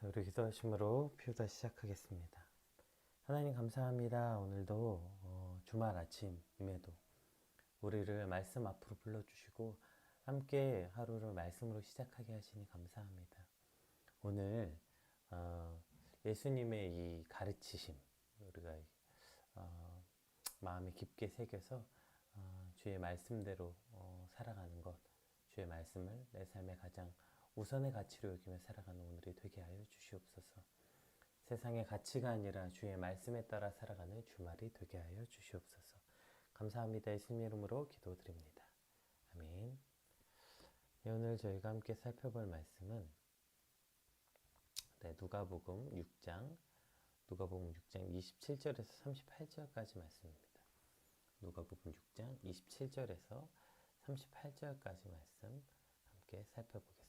우리 기도하심으로 피우다 시작하겠습니다. 하나님 감사합니다. 오늘도 주말 아침임에도 우리를 말씀 앞으로 불러주시고 함께 하루를 말씀으로 시작하게 하시니 감사합니다. 오늘 예수님의 이 가르치심 우리가 마음에 깊게 새겨서 주의 말씀대로 살아가는 것, 주의 말씀을 내 삶의 가장 우선의 가치로 여기며 살아가는 오늘이 되게 하여 주시옵소서. 세상의 가치가 아니라 주의 말씀에 따라 살아가는 주말이 되게 하여 주시옵소서. 감사합니다. 예수님의 이름으로 기도드립니다. 아멘. 네, 오늘 저희가 함께 살펴볼 말씀은 누가복음 6장 27절에서 38절까지 말씀입니다. 누가복음 6장 27절에서 38절까지 말씀 함께 살펴보겠습니다.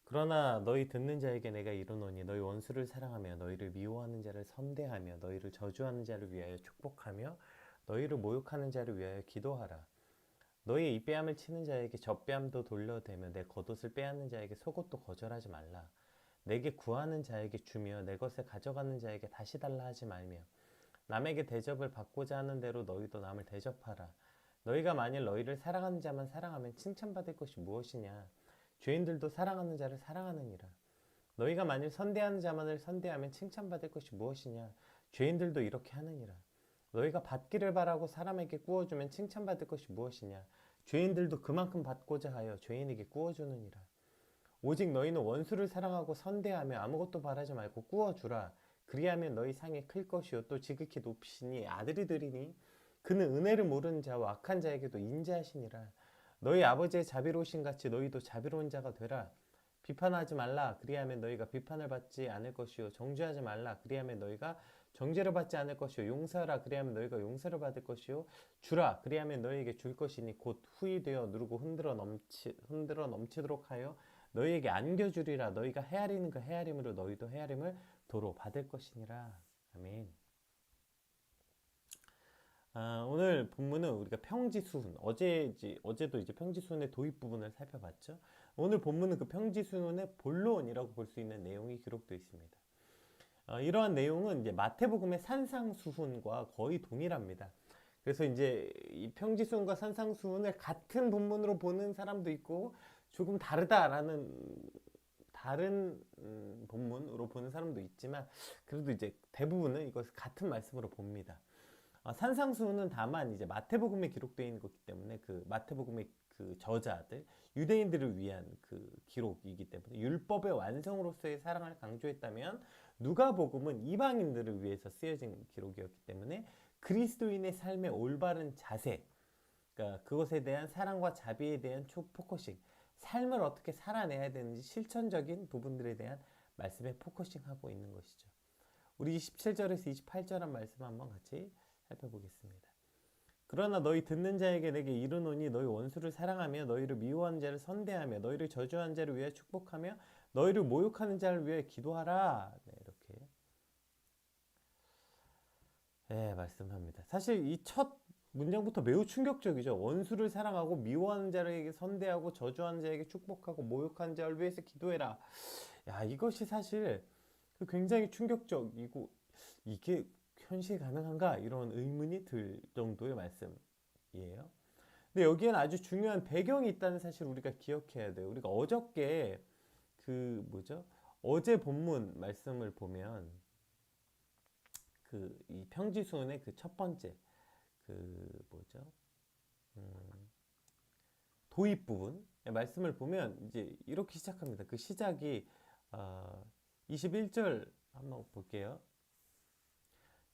그러나 너희 듣는 자에게 내가 이르노니 너희 원수를 사랑하며 너희를 미워하는 자를 선대하며 너희를 저주하는 자를 위하여 축복하며 너희를 모욕하는 자를 위하여 기도하라. 너희 이 뺨을 치는 자에게 저 뺨도 돌려대며 내 겉옷을 빼앗는 자에게 속옷도 거절하지 말라. 내게 구하는 자에게 주며 내 것을 가져가는 자에게 다시 달라 하지 말며 남에게 대접을 받고자 하는 대로 너희도 남을 대접하라. 너희가 만일 너희를 사랑하는 자만 사랑하면 칭찬받을 것이 무엇이냐. 죄인들도 사랑하는 자를 사랑하느니라. 너희가 만일 선대하는 자만을 선대하면 칭찬받을 것이 무엇이냐. 죄인들도 이렇게 하느니라. 너희가 받기를 바라고 사람에게 구워주면 칭찬받을 것이 무엇이냐. 죄인들도 그만큼 받고자 하여 죄인에게 구워주느니라. 오직 너희는 원수를 사랑하고 선대하며 아무것도 바라지 말고 구워주라. 그리하면 너희 상이 클 것이요 또 지극히 높이시니 아들이 되리니 그는 은혜를 모르는 자와 악한 자에게도 인자하시니라. 너희 아버지의 자비로우신 같이 너희도 자비로운 자가 되라. 비판하지 말라. 그리하면 너희가 비판을 받지 않을 것이요 정죄하지 말라. 그리하면 너희가 정죄를 받지 않을 것이요 용서하라. 그리하면 너희가 용서를 받을 것이요 주라. 그리하면 너희에게 줄 것이니 곧 후히 되어 누르고 흔들어 넘치도록 하여 너희에게 안겨주리라. 너희가 헤아리는 그 헤아림으로 너희도 헤아림을 도로 받을 것이니라. 아멘. 오늘 본문은 우리가 평지수훈, 어제도 이제 평지수훈의 도입 부분을 살펴봤죠. 오늘 본문은 그 평지수훈의 본론이라고 볼 수 있는 내용이 기록되어 있습니다. 이러한 내용은 이제 마태복음의 산상수훈과 거의 동일합니다. 그래서 이제 이 평지수훈과 산상수훈을 같은 본문으로 보는 사람도 있고 조금 다른 본문으로 보는 사람도 있지만 그래도 이제 대부분은 이것을 같은 말씀으로 봅니다. 산상수훈은 다만 이제 마태복음에 기록되어 있는 것이기 때문에 그 마태복음의 그 저자들 유대인들을 위한 그 기록이기 때문에 율법의 완성으로서의 사랑을 강조했다면 누가복음은 이방인들을 위해서 쓰여진 기록이었기 때문에 그리스도인의 삶의 올바른 자세, 그러니까 그것에 대한 사랑과 자비에 대한 포커싱, 삶을 어떻게 살아내야 되는지 실천적인 부분들에 대한 말씀에 포커싱하고 있는 것이죠. 우리 27절에서 28절 말씀 한번 같이 살펴보겠습니다. 그러나 너희 듣는 자에게 내게 이르노니 너희 원수를 사랑하며 너희를 미워하는 자를 선대하며 너희를 저주하는 자를 위하여 축복하며 너희를 모욕하는 자를 위하여 기도하라. 이렇게 말씀합니다. 사실 이 첫 문장부터 매우 충격적이죠. 원수를 사랑하고 미워하는 자에게 선대하고 저주하는 자에게 축복하고 모욕하는 자를 위해서 기도해라. 이것이 사실 굉장히 충격적이고 이게 현실 가능한가? 이런 의문이 들 정도의 말씀이에요. 근데 여기에는 아주 중요한 배경이 있다는 사실 우리가 기억해야 돼요. 우리가 어저께 어제 본문 말씀을 보면 이 평지수훈의 그 첫 번째 도입 부분 말씀을 보면 이제 이렇게 시작합니다. 그 시작이 21절 한번 볼게요.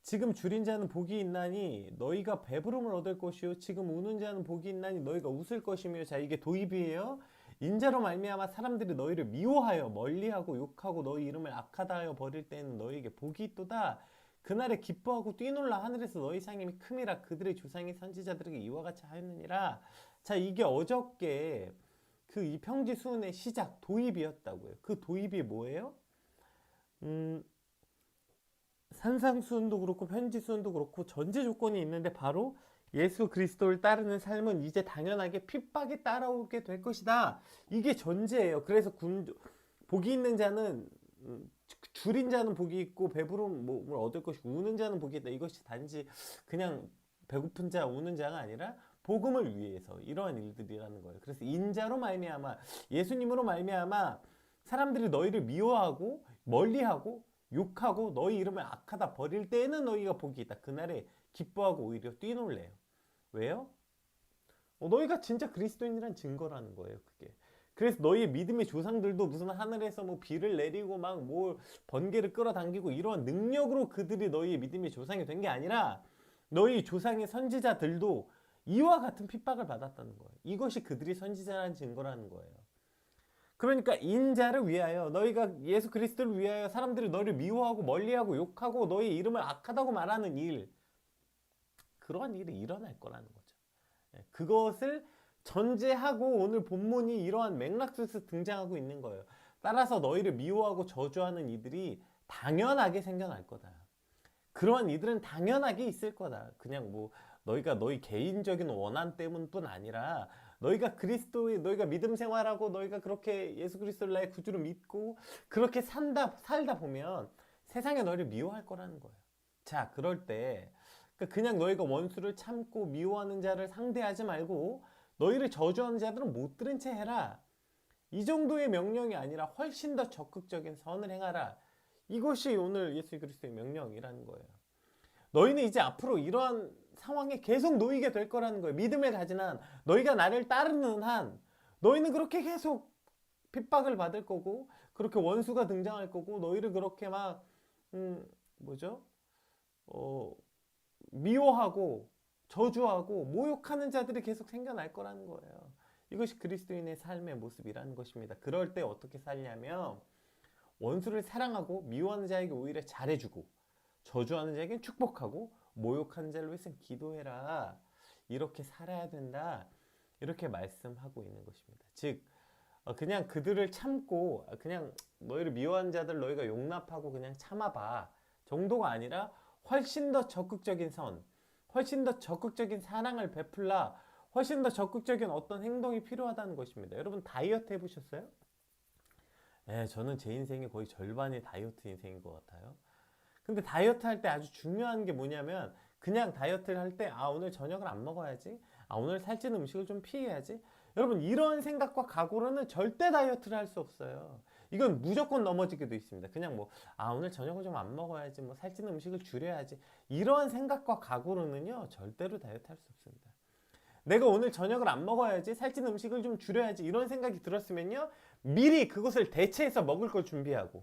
지금 줄인 자는 복이 있나니 너희가 배부름을 얻을 것이요 지금 우는 자는 복이 있나니 너희가 웃을 것이며. 자, 이게 도입이에요. 인자로 말미암아 사람들이 너희를 미워하여 멀리하고 욕하고 너희 이름을 악하다 하여 버릴 때에는 너희에게 복이 있도다. 그날에 기뻐하고 뛰놀라 하늘에서 너희 상임이 큼이라. 그들의 조상이 선지자들에게 이와 같이 하였느니라. 자, 이게 어저께 이 평지수훈의 시작 도입이었다고요. 그 도입이 뭐예요? 산상수훈도 그렇고 편지수훈도 그렇고 전제 조건이 있는데 바로 예수 그리스도를 따르는 삶은 이제 당연하게 핍박이 따라오게 될 것이다. 이게 전제예요. 그래서 복이 있는 자는 줄인 자는 복이 있고 배부른 몸을 얻을 것이고 우는 자는 복이 있다. 이것이 단지 그냥 배고픈 자 우는 자가 아니라 복음을 위해서 이러한 일들이라는 거예요. 그래서 인자로 말미암아 예수님으로 말미암아 사람들이 너희를 미워하고 멀리하고 욕하고 너희 이름을 악하다 버릴 때에는 너희가 복이 있다. 그날에 기뻐하고 오히려 뛰놀래요. 왜요? 너희가 진짜 그리스도인이란 증거라는 거예요, 그게. 그래서 너희의 믿음의 조상들도 무슨 하늘에서 뭐 비를 내리고 막 뭐 번개를 끌어당기고 이러한 능력으로 그들이 너희의 믿음의 조상이 된 게 아니라 너희 조상의 선지자들도 이와 같은 핍박을 받았다는 거예요. 이것이 그들이 선지자라는 증거라는 거예요. 그러니까 인자를 위하여 너희가 예수 그리스도를 위하여 사람들이 너희를 미워하고 멀리하고 욕하고 너희 이름을 악하다고 말하는 일, 그러한 일이 일어날 거라는 거죠. 그것을 전제하고 오늘 본문이 이러한 맥락 속에서 등장하고 있는 거예요. 따라서 너희를 미워하고 저주하는 이들이 당연하게 생겨날 거다. 그러한 이들은 당연하게 있을 거다. 그냥 뭐 너희가 너희 개인적인 원한 때문뿐 아니라 너희가 너희가 믿음 생활하고 너희가 그렇게 예수 그리스도를 나의 구주로 믿고 그렇게 살다 보면 세상에 너희를 미워할 거라는 거예요. 자, 그럴 때 그냥 너희가 원수를 참고 미워하는 자를 상대하지 말고 너희를 저주하는 자들은 못 들은 채 해라. 이 정도의 명령이 아니라 훨씬 더 적극적인 선을 행하라. 이것이 오늘 예수 그리스도의 명령이라는 거예요. 너희는 이제 앞으로 이러한 상황에 계속 놓이게 될 거라는 거예요. 믿음을 가진 한, 너희가 나를 따르는 한, 너희는 그렇게 계속 핍박을 받을 거고, 그렇게 원수가 등장할 거고, 너희를 그렇게 막, 뭐죠? 미워하고, 저주하고, 모욕하는 자들이 계속 생겨날 거라는 거예요. 이것이 그리스도인의 삶의 모습이라는 것입니다. 그럴 때 어떻게 살냐면, 원수를 사랑하고, 미워하는 자에게 오히려 잘해주고, 저주하는 자에게 축복하고 모욕하는 자를 위해서는 기도해라. 이렇게 살아야 된다. 이렇게 말씀하고 있는 것입니다. 즉 그냥 그들을 참고 그냥 너희를 미워하는 자들 너희가 용납하고 그냥 참아봐 정도가 아니라 훨씬 더 적극적인 선, 훨씬 더 적극적인 사랑을 베풀라. 훨씬 더 적극적인 어떤 행동이 필요하다는 것입니다. 여러분 다이어트 해보셨어요? 네, 저는 제 인생의 거의 절반이 다이어트 인생인 것 같아요. 근데 다이어트 할 때 아주 중요한 게 뭐냐면 그냥 다이어트를 할 때 오늘 저녁을 안 먹어야지, 오늘 살찌는 음식을 좀 피해야지, 여러분 이런 생각과 각오로는 절대 다이어트를 할 수 없어요. 이건 무조건 넘어지게 돼 있습니다. 그냥 뭐 오늘 저녁을 좀 안 먹어야지, 뭐 살찌는 음식을 줄여야지, 이러한 생각과 각오로는요 절대로 다이어트 할 수 없습니다. 내가 오늘 저녁을 안 먹어야지, 살찌는 음식을 좀 줄여야지, 이런 생각이 들었으면요 미리 그것을 대체해서 먹을 걸 준비하고,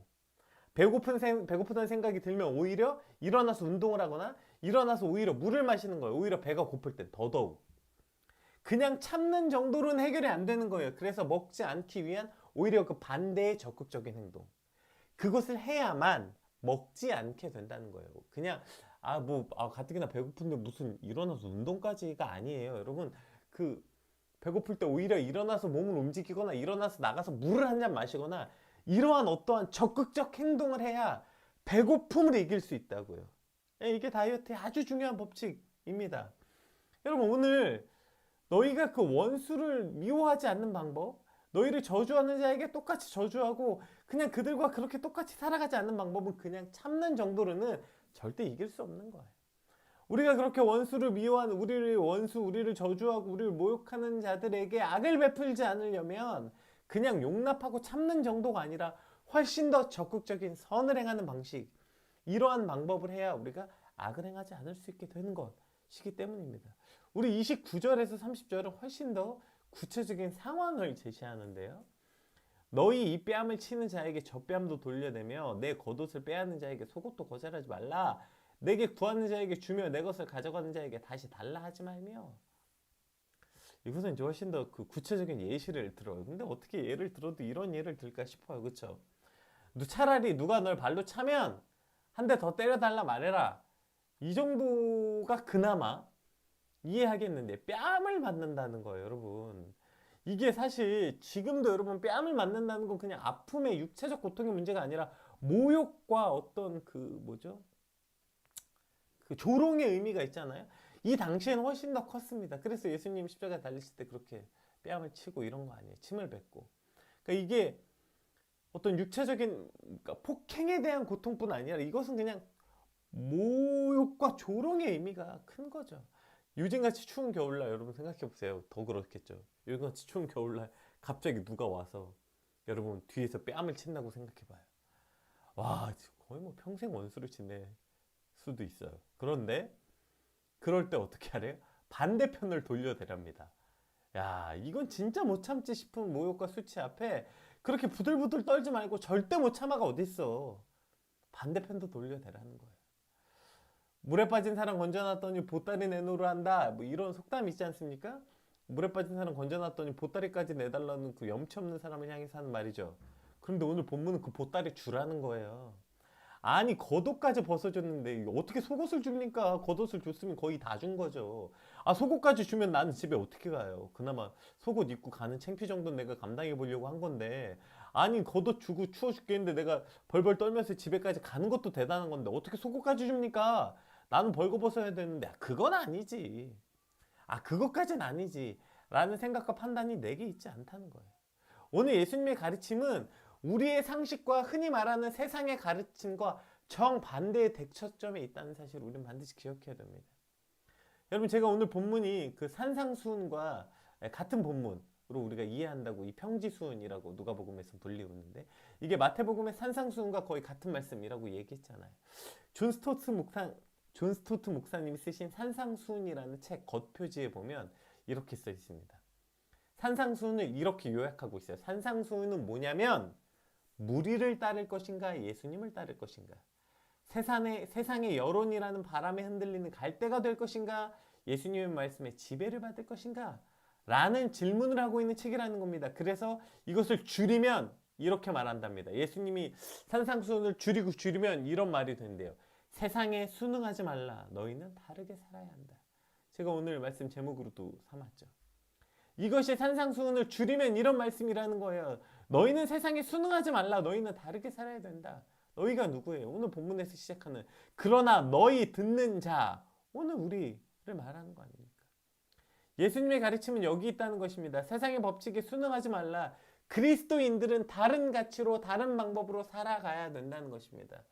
배고프다는 생각이 들면 오히려 일어나서 운동을 하거나 일어나서 오히려 물을 마시는 거예요. 오히려 배가 고플 때 더더욱. 그냥 참는 정도로는 해결이 안 되는 거예요. 그래서 먹지 않기 위한 오히려 그 반대의 적극적인 행동. 그것을 해야만 먹지 않게 된다는 거예요. 그냥 가뜩이나 배고픈데 무슨 일어나서 운동까지가 아니에요. 여러분 배고플 때 오히려 일어나서 몸을 움직이거나 일어나서 나가서 물을 한 잔 마시거나 이러한 어떠한 적극적 행동을 해야 배고픔을 이길 수 있다고요. 이게 다이어트의 아주 중요한 법칙입니다. 여러분 오늘 너희가 그 원수를 미워하지 않는 방법, 너희를 저주하는 자에게 똑같이 저주하고 그냥 그들과 그렇게 똑같이 살아가지 않는 방법은 그냥 참는 정도로는 절대 이길 수 없는 거예요. 우리가 그렇게 원수를 미워하는 우리를 저주하고 우리를 모욕하는 자들에게 악을 베풀지 않으려면 그냥 용납하고 참는 정도가 아니라 훨씬 더 적극적인 선을 행하는 방식, 이러한 방법을 해야 우리가 악을 행하지 않을 수 있게 되는 것이기 때문입니다. 우리 29절에서 30절은 훨씬 더 구체적인 상황을 제시하는데요. 너희 이 뺨을 치는 자에게 저 뺨도 돌려내며 내 겉옷을 빼앗는 자에게 속옷도 거절하지 말라. 내게 구하는 자에게 주며 내 것을 가져가는 자에게 다시 달라 하지 말며. 이것은 이제 훨씬 더 그 구체적인 예시를 들어요. 근데 어떻게 예를 들어도 이런 예를 들까 싶어요. 그쵸? 차라리 누가 널 발로 차면 한 대 더 때려달라 말해라. 이 정도가 그나마 이해하겠는데 뺨을 맞는다는 거예요, 여러분. 이게 사실 지금도 여러분 뺨을 맞는다는 건 그냥 아픔의 육체적 고통의 문제가 아니라 모욕과 어떤 그 조롱의 의미가 있잖아요. 이 당시에는 훨씬 더 컸습니다. 그래서 예수님 십자가에 달리실 때 그렇게 뺨을 치고 이런 거 아니에요. 침을 뱉고. 그러니까 이게 어떤 육체적인 그러니까 폭행에 대한 고통뿐 아니라 이것은 그냥 모욕과 조롱의 의미가 큰 거죠. 요즘같이 추운 겨울날 여러분 생각해 보세요. 더 그렇겠죠. 요즘같이 추운 겨울날 갑자기 누가 와서 여러분 뒤에서 뺨을 친다고 생각해 봐요. 와, 거의 뭐 평생 원수를 지낼 수도 있어요. 그런데 그럴 때 어떻게 하래요? 반대편을 돌려대랍니다. 야, 이건 진짜 못 참지 싶은 모욕과 수치 앞에 그렇게 부들부들 떨지 말고 절대 못 참아가 어딨어. 반대편도 돌려대라는 거예요. 물에 빠진 사람 건져놨더니 보따리 내놓으라 한다. 뭐 이런 속담 있지 않습니까? 물에 빠진 사람 건져놨더니 보따리까지 내달라는 그 염치 없는 사람을 향해서 하는 말이죠. 그런데 오늘 본문은 그 보따리 주라는 거예요. 아니 겉옷까지 벗어줬는데 어떻게 속옷을 줍니까? 겉옷을 줬으면 거의 다 준 거죠. 아 속옷까지 주면 나는 집에 어떻게 가요? 그나마 속옷 입고 가는 창피 정도는 내가 감당해 보려고 한 건데 아니 겉옷 주고 추워 죽겠는데 내가 벌벌 떨면서 집에까지 가는 것도 대단한 건데 어떻게 속옷까지 줍니까? 나는 벌거벗어야 되는데 그건 아니지. 아 그것까진 아니지 라는 생각과 판단이 내게 있지 않다는 거예요. 오늘 예수님의 가르침은 우리의 상식과 흔히 말하는 세상의 가르침과 정반대의 대처점에 있다는 사실을 우리는 반드시 기억해야 됩니다. 여러분 제가 오늘 본문이 그 산상수훈과 같은 본문으로 우리가 이해한다고 이 평지수훈이라고 누가복음에서 불리우는데 이게 마태복음의 산상수훈과 거의 같은 말씀이라고 얘기했잖아요. 존 스토트 목사님이 쓰신 산상수훈이라는 책 겉표지에 보면 이렇게 써 있습니다. 산상수훈을 이렇게 요약하고 있어요. 산상수훈은 뭐냐면 무리를 따를 것인가 예수님을 따를 것인가 세상의 여론이라는 바람에 흔들리는 갈대가 될 것인가 예수님의 말씀에 지배를 받을 것인가 라는 질문을 하고 있는 책이라는 겁니다. 그래서 이것을 줄이면 이렇게 말한답니다. 예수님이 산상수훈을 줄이면 이런 말이 된대요. 세상에 순응하지 말라. 너희는 다르게 살아야 한다. 제가 오늘 말씀 제목으로도 삼았죠. 이것이 산상수훈을 줄이면 이런 말씀이라는 거예요. 너희는 세상에 순응하지 말라. 너희는 다르게 살아야 된다. 너희가 누구예요? 오늘 본문에서 시작하는 그러나 너희 듣는 자. 오늘 우리를 말하는 거 아닙니까? 예수님의 가르침은 여기 있다는 것입니다. 세상의 법칙에 순응하지 말라. 그리스도인들은 다른 가치로 다른 방법으로 살아가야 된다는 것입니다.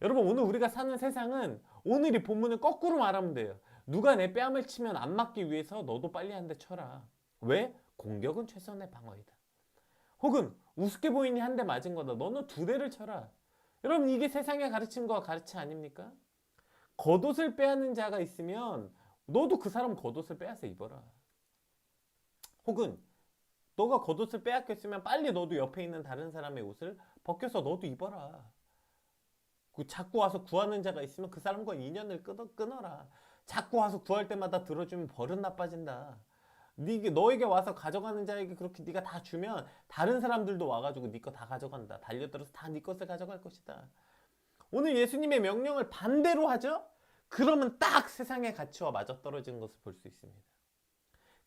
여러분 오늘 우리가 사는 세상은 오늘 이 본문을 거꾸로 말하면 돼요. 누가 내 뺨을 치면 안 맞기 위해서 너도 빨리 한 대 쳐라. 왜? 공격은 최선의 방어이다. 혹은 우습게 보이니 한 대 맞은 거다. 너는 두 대를 쳐라. 여러분 이게 세상의 가르침과 가르치 아닙니까? 겉옷을 빼앗는 자가 있으면 너도 그 사람 겉옷을 빼앗아 입어라. 혹은 너가 겉옷을 빼앗겼으면 빨리 너도 옆에 있는 다른 사람의 옷을 벗겨서 너도 입어라. 자꾸 와서 구하는 자가 있으면 그 사람과 인연을 끊어라. 자꾸 와서 구할 때마다 들어주면 버릇 나빠진다. 너에게 와서 가져가는 자에게 그렇게 네가 다 주면 다른 사람들도 와가지고 네 거 다 가져간다. 달려들어서 다 네 것을 가져갈 것이다. 오늘 예수님의 명령을 반대로 하죠? 그러면 딱 세상의 가치와 맞아떨어지는 것을 볼 수 있습니다.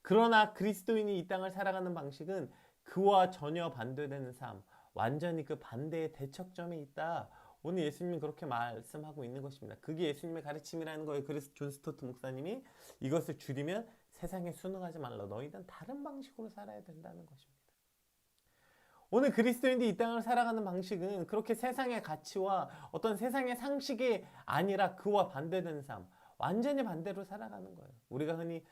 그러나 그리스도인이 이 땅을 살아가는 방식은 그와 전혀 반대되는 삶, 완전히 그 반대의 대척점에 있다. 오늘 예수님은 그렇게 말씀하고 있는 것입니다. 그게 예수님의 가르침이라는 거예요. 그래서 존 스토트 목사님이 이것을 줄이면 세상에 순응하지 말라. 너희는 다른 방식으로 살아야 된다는 것입니다. 오늘 그리스도인들이 이 땅을 살아가는 방식은 그렇게 세상의 가치와 어떤 세상의 상식이 아니라 그와 반대되는 삶, 완전히 반대로 살아가는 거예요. 우리가 흔히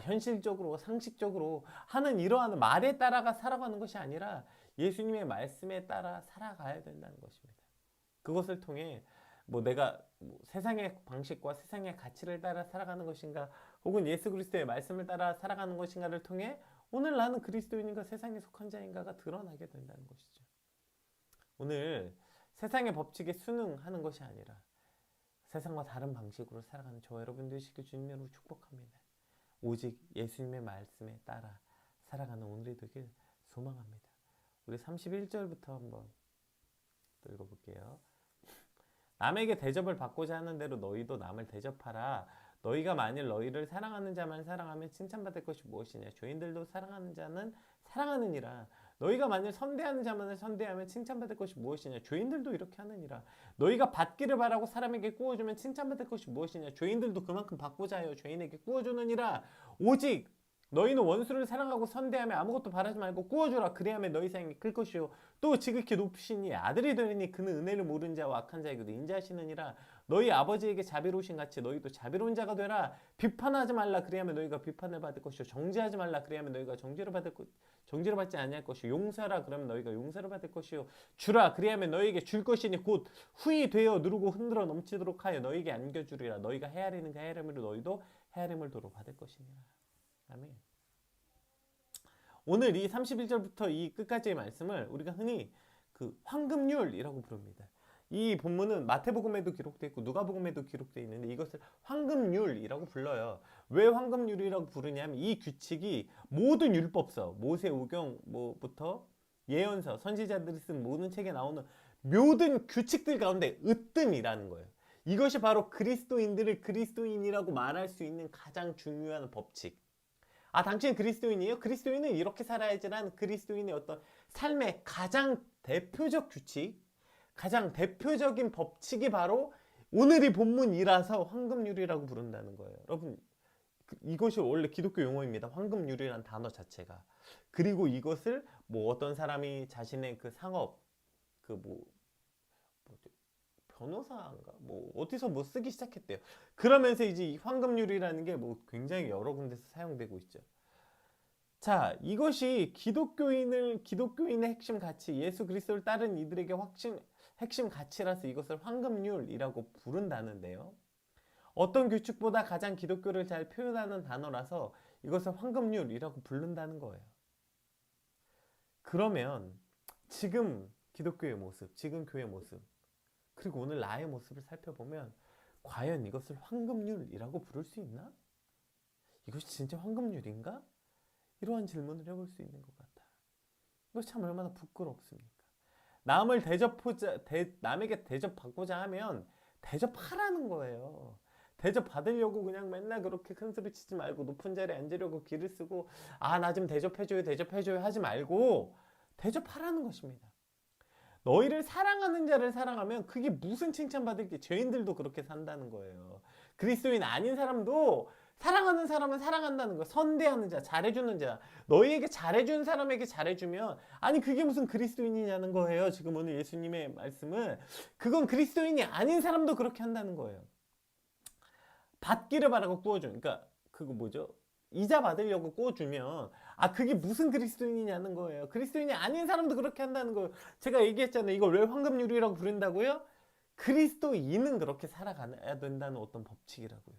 현실적으로 상식적으로 하는 이러한 말에 따라가 살아가는 것이 아니라 예수님의 말씀에 따라 살아가야 된다는 것입니다. 그것을 통해 내가 세상의 방식과 세상의 가치를 따라 살아가는 것인가 혹은 예수 그리스도의 말씀을 따라 살아가는 것인가를 통해 오늘 나는 그리스도인인가 세상에 속한 자인가가 드러나게 된다는 것이죠. 오늘 세상의 법칙에 순응하는 것이 아니라 세상과 다른 방식으로 살아가는 저와 여러분 되시길 주님으로 축복합니다. 오직 예수님의 말씀에 따라 살아가는 오늘이 되길 소망합니다. 우리 31절부터 한번 읽어볼게요. 남에게 대접을 받고자 하는 대로 너희도 남을 대접하라. 너희가 만일 너희를 사랑하는 자만 사랑하면 칭찬받을 것이 무엇이냐. 죄인들도 사랑하는 자는 사랑하느니라. 너희가 만일 선대하는 자만을 선대하면 칭찬받을 것이 무엇이냐? 죄인들도 이렇게 하느니라. 너희가 받기를 바라고 사람에게 구워주면 칭찬받을 것이 무엇이냐? 죄인들도 그만큼 받고자 하여 죄인에게 구워주느니라. 오직 너희는 원수를 사랑하고 선대하며 아무것도 바라지 말고 구워주라. 그리하면 너희 사랑이 클 것이요 또 지극히 높으시니 아들이 되리니 그는 은혜를 모르는 자와 악한 자에게도 인자하시느니라. 너희 아버지에게 자비로우신 같이 너희도 자비로운 자가 되라. 비판하지 말라. 그리하면 너희가 비판을 받을 것이요 정죄하지 말라. 그리하면 너희가 정죄를 받지 아니할 것이요 용서하라. 그러면 너희가 용서를 받을 것이요 주라. 그리하면 너희에게 줄 것이니 곧 후히 되어 누르고 흔들어 넘치도록 하여 너희에게 안겨주리라. 너희가 헤아리는 그 헤아림으로 너희도 헤아림을 도로 받을 것이니라. 아멘. 오늘 이 31절부터 이 끝까지의 말씀을 우리가 흔히 그 황금률이라고 부릅니다. 이 본문은 마태복음에도 기록되어 있고 누가복음에도 기록되어 있는데 이것을 황금률이라고 불러요. 왜 황금률이라고 부르냐면 이 규칙이 모든 율법서, 모세오경 뭐부터 예언서, 선지자들이 쓴 모든 책에 나오는 모든 규칙들 가운데 으뜸이라는 거예요. 이것이 바로 그리스도인들을 그리스도인이라고 말할 수 있는 가장 중요한 법칙. 아, 당신은 그리스도인이에요? 그리스도인은 이렇게 살아야지라는 그리스도인의 어떤 삶의 가장 대표적 규칙, 가장 대표적인 법칙이 바로 오늘이 본문이라서 황금률이라고 부른다는 거예요. 여러분, 이것이 원래 기독교 용어입니다. 황금률이라는 단어 자체가. 그리고 이것을 뭐 어떤 사람이 자신의 그 상업, 변호사인가? 뭐 어디서 뭐 쓰기 시작했대요. 그러면서 이제 이 황금률이라는 게 뭐 굉장히 여러 군데서 사용되고 있죠. 자, 이것이 기독교인의 핵심 가치, 예수 그리스도를 따른 이들에게 핵심 가치라서 이것을 황금률이라고 부른다는데요. 어떤 규칙보다 가장 기독교를 잘 표현하는 단어라서 이것을 황금률이라고 부른다는 거예요. 그러면 지금 기독교의 모습, 지금 교회의 모습, 그리고 오늘 나의 모습을 살펴보면 과연 이것을 황금률이라고 부를 수 있나? 이것이 진짜 황금률인가? 이러한 질문을 해볼 수 있는 것 같아요. 이것이 참 얼마나 부끄럽습니까? 남에게 대접받고자 하면 대접하라는 거예요. 대접받으려고 그냥 맨날 그렇게 큰 소리 치지 말고 높은 자리에 앉으려고 기를 쓰고 나 좀 대접해줘요 하지 말고 대접하라는 것입니다. 너희를 사랑하는 자를 사랑하면 그게 무슨 칭찬받을 게 죄인들도 그렇게 산다는 거예요. 그리스도인 아닌 사람도 사랑하는 사람은 사랑한다는 거. 선대하는 자, 잘해주는 자. 너희에게 잘해준 사람에게 잘해주면 아니 그게 무슨 그리스도인이냐는 거예요. 지금 오늘 예수님의 말씀은 그건 그리스도인이 아닌 사람도 그렇게 한다는 거예요. 받기를 바라고 구워주는, 그러니까 그거 뭐죠? 이자 받으려고 구워주면 그게 무슨 그리스도인이냐는 거예요. 그리스도인이 아닌 사람도 그렇게 한다는 거예요. 제가 얘기했잖아요. 이걸 왜 황금률이라고 부른다고요? 그리스도인은 그렇게 살아가야 된다는 어떤 법칙이라고요.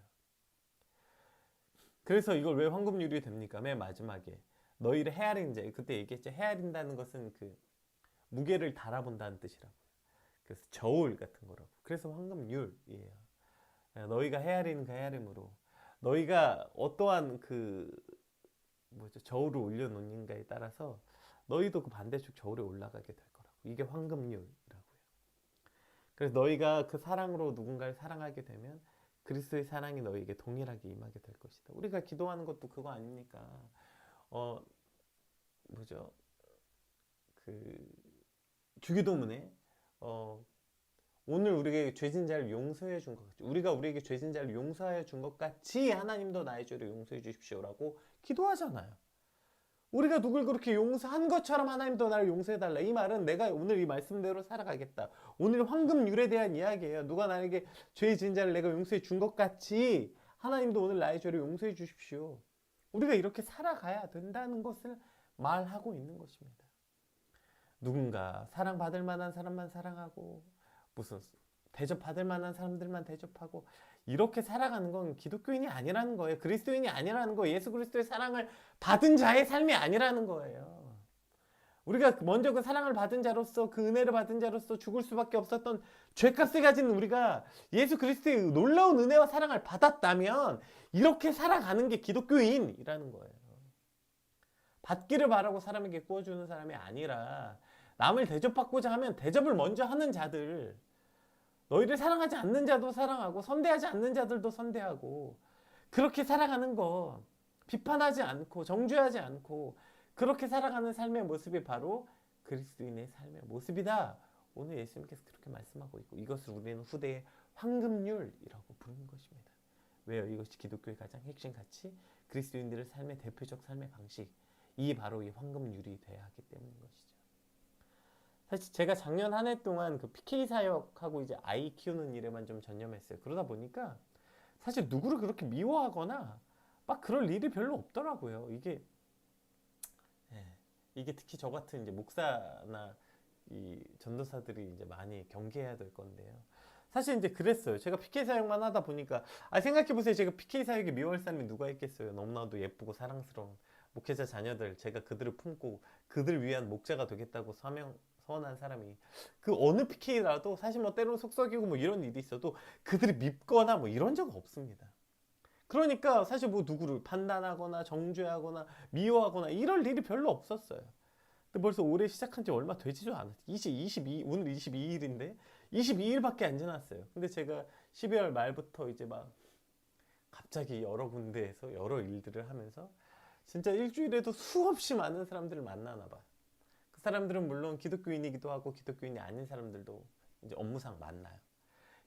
그래서 이걸 왜 황금률이 됩니까? 맨 마지막에 너희를 헤아리는 자, 그때 얘기했죠. 헤아린다는 것은 그 무게를 달아본다는 뜻이라고요. 그래서 저울 같은 거라고. 그래서 황금률이에요. 너희가 헤아리는 그 헤아림으로 너희가 어떠한 저울을 올려놓는가에 따라서 너희도 그 반대쪽 저울에 올라가게 될 거라고. 이게 황금률이라고요. 그래서 너희가 그 사랑으로 누군가를 사랑하게 되면 그리스도의 사랑이 너희에게 동일하게 임하게 될 것이다. 우리가 기도하는 것도 그거 아닙니까? 주기도문에 오늘 우리에게 죄진 자를 용서해 준 것 같이 우리가 우리에게 죄진 자를 용서하여 준 것 같이 하나님도 나의 죄를 용서해 주십시오라고 기도하잖아요. 우리가 누굴 그렇게 용서한 것처럼 하나님도 나를 용서해달라. 이 말은 내가 오늘 이 말씀대로 살아가겠다. 오늘 황금률에 대한 이야기예요. 누가 나에게 죄진 자를 내가 용서해 준 것 같이 하나님도 오늘 나의 죄를 용서해 주십시오. 우리가 이렇게 살아가야 된다는 것을 말하고 있는 것입니다. 누군가 사랑받을 만한 사람만 사랑하고 무슨 대접받을 만한 사람들만 대접하고 이렇게 살아가는 건 기독교인이 아니라는 거예요. 그리스도인이 아니라는 거예요. 예수 그리스도의 사랑을 받은 자의 삶이 아니라는 거예요. 우리가 먼저 그 사랑을 받은 자로서 그 은혜를 받은 자로서 죽을 수밖에 없었던 죄값을 가진 우리가 예수 그리스도의 놀라운 은혜와 사랑을 받았다면 이렇게 살아가는 게 기독교인이라는 거예요. 받기를 바라고 사람에게 구워주는 사람이 아니라 남을 대접받고자 하면 대접을 먼저 하는 자들, 너희를 사랑하지 않는 자도 사랑하고 선대하지 않는 자들도 선대하고 그렇게 살아가는 거, 비판하지 않고 정죄하지 않고 그렇게 살아가는 삶의 모습이 바로 그리스도인의 삶의 모습이다. 오늘 예수님께서 그렇게 말씀하고 있고 이것을 우리는 후대의 황금률이라고 부르는 것입니다. 왜요? 이것이 기독교의 가장 핵심 가치, 그리스도인들의 삶의 대표적 삶의 방식, 이 바로 이 황금률이 돼야 하기 때문인 것이죠. 사실 제가 작년 한 해 동안 그 PK 사역하고 이제 아이 키우는 일에만 좀 전념했어요. 그러다 보니까 사실 누구를 그렇게 미워하거나 막 그럴 일이 별로 없더라고요. 이게 특히 저 같은 이제 목사나 이 전도사들이 이제 많이 경계해야 될 건데요. 사실 이제 그랬어요. 제가 PK 사역만 하다 보니까 생각해보세요. 제가 PK 사역에 미워할 사람이 누가 있겠어요. 너무나도 예쁘고 사랑스러운 목회자 자녀들, 제가 그들을 품고 그들 위한 목자가 되겠다고 서원한 사람이 그 어느 PK라도 사실 뭐 때로는 속썩이고 뭐 이런 일이 있어도 그들이 밉거나 뭐 이런 적 없습니다. 그러니까 사실 뭐 누구를 판단하거나 정죄하거나 미워하거나 이럴 일이 별로 없었어요. 근데 벌써 올해 시작한 지 얼마 되지도 않았어요. 오늘 22일인데 22일밖에 안 지났어요. 근데 제가 12월 말부터 이제 막 갑자기 여러 군데에서 여러 일들을 하면서 진짜 일주일에도 수없이 많은 사람들을 만나나 봐. 그 사람들은 물론 기독교인이기도 하고 기독교인이 아닌 사람들도 이제 업무상 만나요.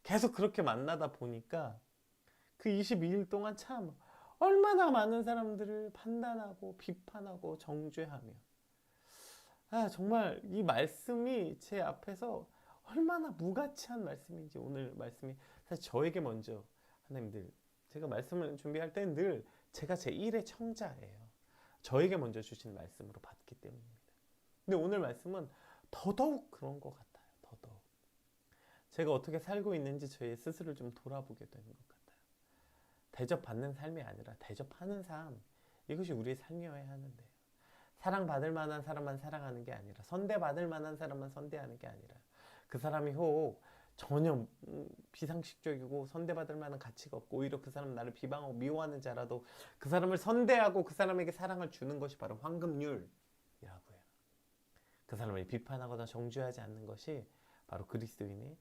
계속 그렇게 만나다 보니까 그 22일 동안 참 얼마나 많은 사람들을 판단하고 비판하고 정죄하며 정말 이 말씀이 제 앞에서 얼마나 무가치한 말씀인지 오늘 말씀이 사실 저에게 먼저 하나님들 제가 말씀을 준비할 때는 늘 제가 제 1의 청자예요. 저에게 먼저 주신 말씀으로 받기 때문입니다. 근데 오늘 말씀은 더더욱 그런 것 같아요. 더더욱 제가 어떻게 살고 있는지 저의 스스로를 좀 돌아보게 되는 것 같아요. 대접받는 삶이 아니라 대접하는 삶, 이것이 우리의 삶이어야 하는데요. 사랑받을 만한 사람만 사랑하는 게 아니라 선대받을 만한 사람만 선대하는 게 아니라 그 사람이 혹 전혀 비상식적이고 선대받을 만한 가치가 없고 오히려 그 사람 나를 비방하고 미워하는 자라도 그 사람을 선대하고 그 사람에게 사랑을 주는 것이 바로 황금률이라고요. 그 사람을 비판하거나 정죄하지 않는 것이 바로 그리스도인의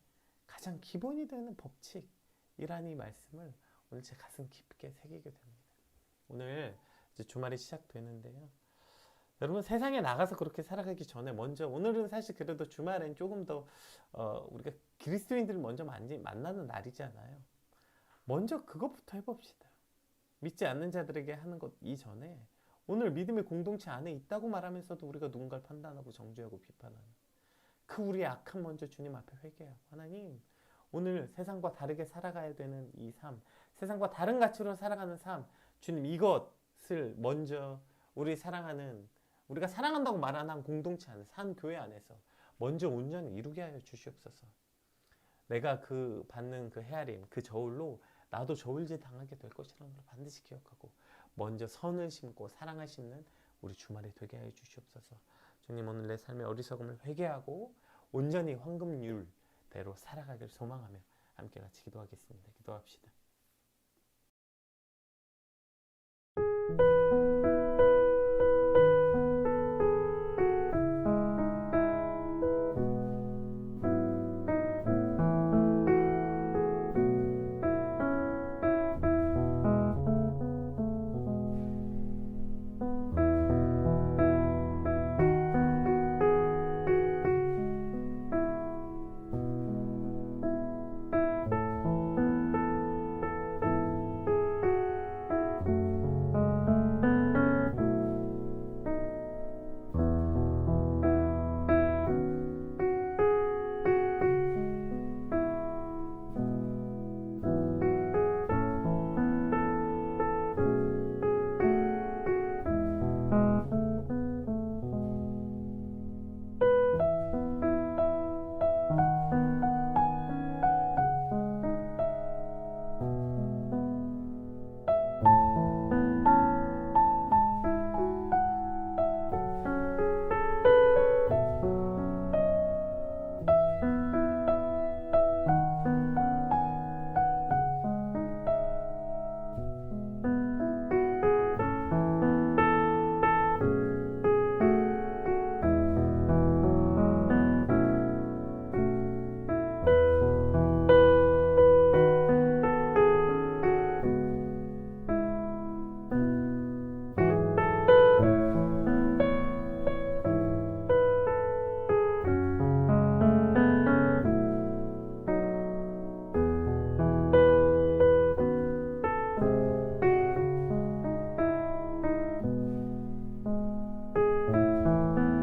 가장 기본이 되는 법칙이라는 이 말씀을 오늘 제 가슴 깊게 새기게 됩니다. 오늘 이제 주말이 시작되는데요. 여러분 세상에 나가서 그렇게 살아가기 전에 먼저 오늘은 사실 그래도 주말엔 조금 더 우리가 그리스도인들을 먼저 만나는 날이잖아요. 먼저 그것부터 해봅시다. 믿지 않는 자들에게 하는 것 이전에 오늘 믿음의 공동체 안에 있다고 말하면서도 우리가 누군가를 판단하고 정죄하고 비판하는 그 우리의 악함 먼저 주님 앞에 회개하고 하나님 오늘 세상과 다르게 살아가야 되는 이 삶, 세상과 다른 가치로 살아가는 삶, 주님 이것을 먼저 우리가 사랑한다고 말하는 공동체 안에서, 한 교회 안에서 먼저 온전히 이루게 하여 주시옵소서. 내가 받는 그 헤아림, 그 저울로 나도 저울질 당하게 될 것이라는 걸 반드시 기억하고 먼저 선을 심고 사랑을 심는 우리 주말이 되게 하여 주시옵소서. 주님 오늘 내 삶의 어리석음을 회개하고 온전히 황금률대로 살아가길 소망하며 함께 같이 기도하겠습니다. 기도합시다.